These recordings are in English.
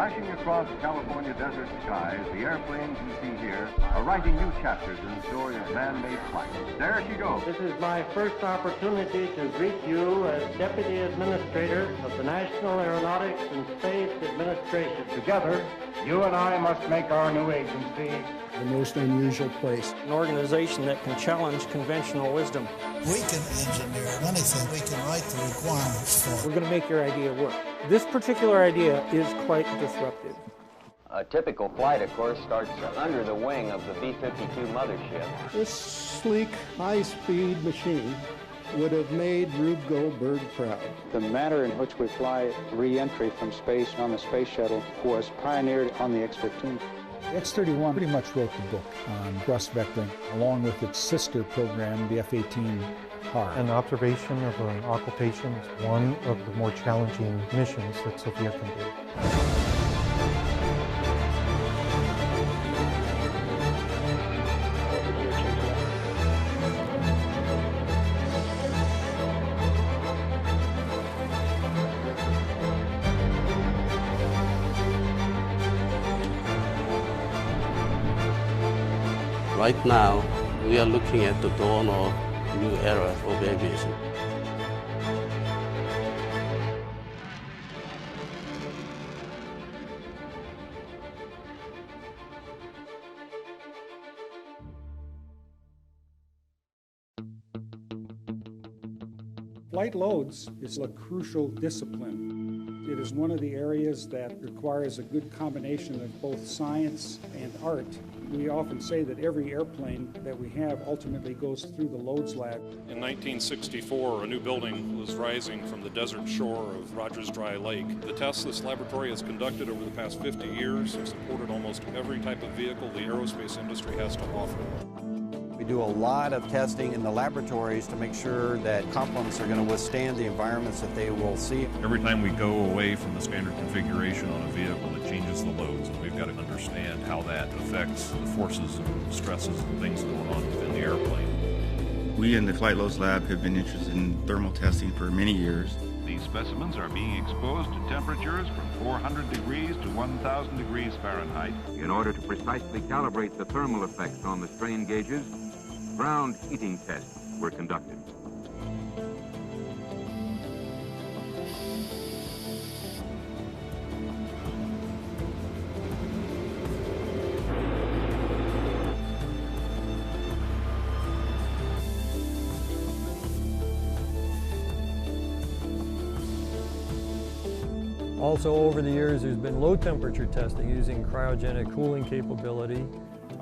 Flashing across California desert skies, the airplanes you see here are writing new chapters in the story of man-made flight. There she goes. This is my first opportunity to greet you as Deputy Administrator of the National Aeronautics and Space Administration. Together, you and I must make our new agency the most unusual place. An organization that can challenge conventional wisdom. We can engineer anything. We can write the requirements for. We're going to make your idea work. This particular idea is quite disruptive. A typical flight, of course, starts under the wing of the B-52 mothership. This sleek, high-speed machine would have made Rube Goldberg proud. The manner in which we fly re-entry from space on the space shuttle was pioneered on the X-15. The X-31 pretty much wrote the book on thrust vectoring, along with its sister program, the F-18 HAR. An observation of an occultation is one of the more challenging missions that Sophia can do. Right now, we are looking at the dawn of a new era of aviation. Flight loads is a crucial discipline. It is one of the areas that requires a good combination of both science and art. We often say that every airplane that we have ultimately goes through the loads lab. In 1964, a new building was rising from the desert shore of Rogers Dry Lake. The tests this laboratory has conducted over the past 50 years have supported almost every type of vehicle the aerospace industry has to offer. We do a lot of testing in the laboratories to make sure that components are going to withstand the environments that they will see. Every time we go away from the standard configuration on a vehicle, it changes the loads, and we've got to understand how that affects the forces and stresses and things going on within the airplane. We in the Flight Loads Lab have been interested in thermal testing for many years. These specimens are being exposed to temperatures from 400 degrees to 1,000 degrees Fahrenheit. In order to precisely calibrate the thermal effects on the strain gauges, ground heating tests were conducted. Also, over the years, there's been low temperature testing using cryogenic cooling capability.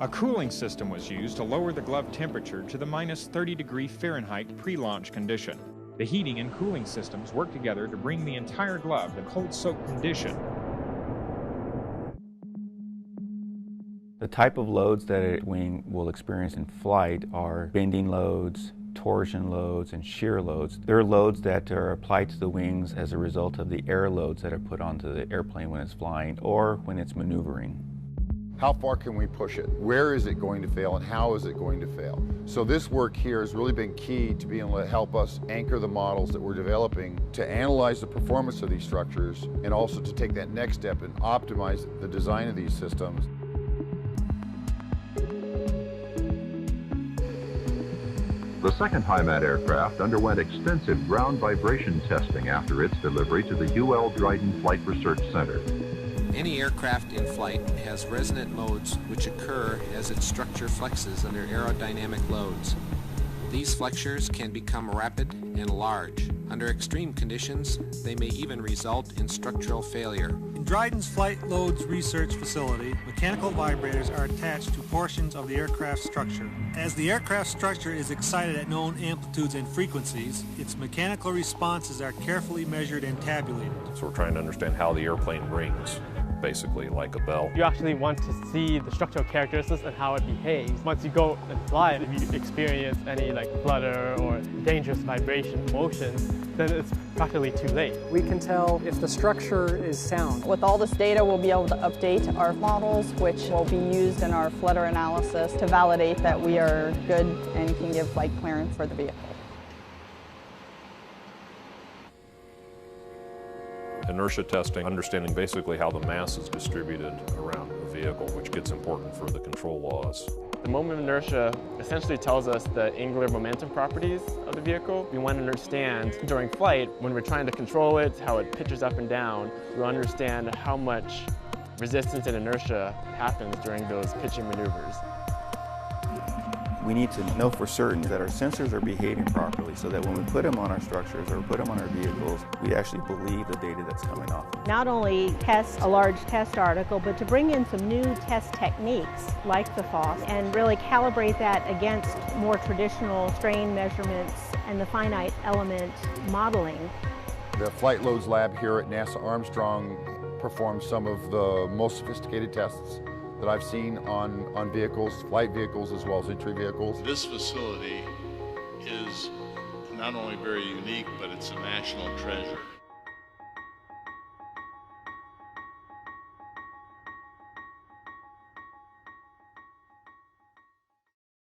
A cooling system was used to lower the glove temperature to the minus 30 degree Fahrenheit pre-launch condition. The heating and cooling systems work together to bring the entire glove to cold soak condition. The type of loads that a wing will experience in flight are bending loads, torsion loads, and shear loads. They're loads that are applied to the wings as a result of the air loads that are put onto the airplane when it's flying or when it's maneuvering. How far can we push it? Where is it going to fail and how is it going to fail? So this work here has really been key to being able to help us anchor the models that we're developing to analyze the performance of these structures and also to take that next step and optimize the design of these systems. The second HIMAT aircraft underwent extensive ground vibration testing after its delivery to the UL Dryden Flight Research Center. Any aircraft in flight has resonant modes which occur as its structure flexes under aerodynamic loads. These flexures can become rapid and large. Under extreme conditions, they may even result in structural failure. In Dryden's Flight Loads Research Facility, mechanical vibrators are attached to portions of the aircraft structure. As the aircraft structure is excited at known amplitudes and frequencies, its mechanical responses are carefully measured and tabulated. So we're trying to understand how the airplane rings, basically like a bell. You actually want to see the structural characteristics and how it behaves. Once you go and fly it, if you experience any flutter or dangerous vibration motions, then it's practically too late. We can tell if the structure is sound. With all this data, we'll be able to update our models, which will be used in our flutter analysis to validate that we are good and can give flight clearance for the vehicle. In inertia testing, understanding basically how the mass is distributed around a vehicle, which gets important for the control laws. The moment of inertia essentially tells us the angular momentum properties of the vehicle. We want to understand during flight, when we're trying to control it, how it pitches up and down, we'll understand how much resistance and inertia happens during those pitching maneuvers. We need to know for certain that our sensors are behaving properly so that when we put them on our structures or put them on our vehicles, we actually believe the data that's coming off. Not only test a large test article, but to bring in some new test techniques like the FOSS and really calibrate that against more traditional strain measurements and the finite element modeling. The Flight Loads Lab here at NASA Armstrong performs some of the most sophisticated tests that I've seen on vehicles, flight vehicles as well as entry vehicles. This facility is not only very unique, but it's a national treasure.